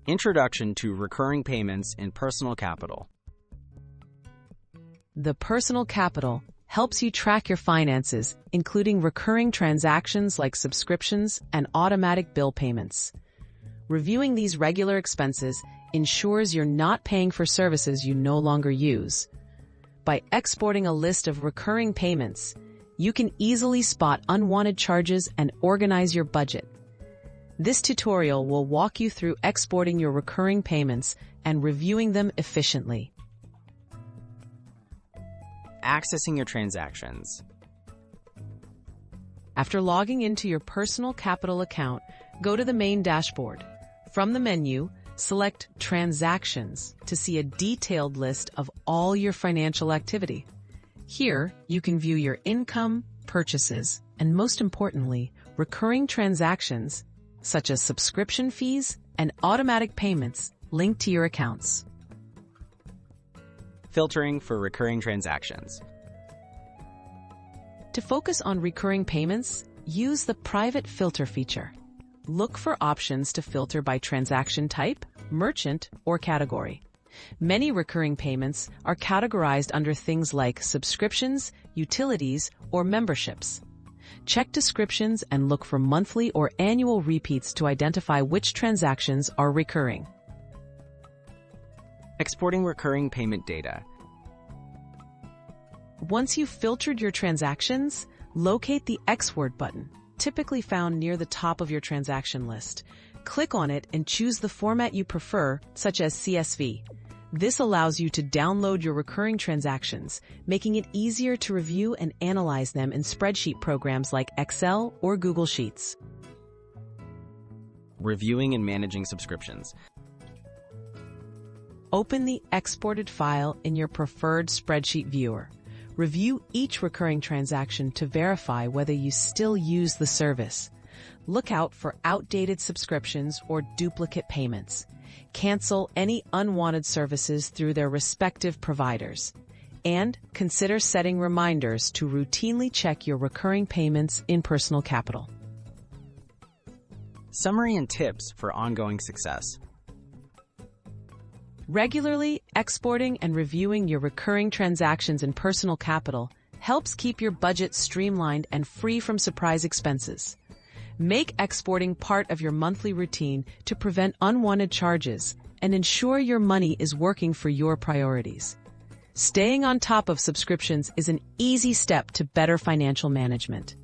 Introduction to recurring payments in personal capital. The personal capital helps you track your finances, including recurring transactions like subscriptions and automatic bill payments. Reviewing these regular expenses ensures you're not paying for services you no longer use. By exporting a list of recurring payments, you can easily spot unwanted charges and organize your budget. This tutorial will walk you through exporting your recurring payments and reviewing them efficiently. Accessing your transactions. After logging into your personal capital account, go to the main dashboard. From the menu, select Transactions to see a detailed list of all your financial activity. Here, you can view your income, purchases, and most importantly, recurring transactions, such as subscription fees and automatic payments linked to your accounts. Filtering for recurring transactions. To focus on recurring payments, use the Private Filter feature. Look for options to filter by transaction type, merchant, or category. Many recurring payments are categorized under things like subscriptions, utilities, or memberships. Check descriptions and look for monthly or annual repeats to identify which transactions are recurring. Exporting recurring payment data. Once you've filtered your transactions, locate the Export button, typically found near the top of your transaction list. Click on it and choose the format you prefer, such as CSV. This allows you to download your recurring transactions, making it easier to review and analyze them in spreadsheet programs like Excel or Google Sheets. Reviewing and managing subscriptions. Open the exported file in your preferred spreadsheet viewer. Review each recurring transaction to verify whether you still use the service. Look out for outdated subscriptions or duplicate payments. Cancel any unwanted services through their respective providers. And consider setting reminders to routinely check your recurring payments in personal capital. Summary and tips for ongoing success. Regularly exporting and reviewing your recurring transactions in personal capital helps keep your budget streamlined and free from surprise expenses. Make exporting part of your monthly routine to prevent unwanted charges and ensure your money is working for your priorities. Staying on top of subscriptions is an easy step to better financial management.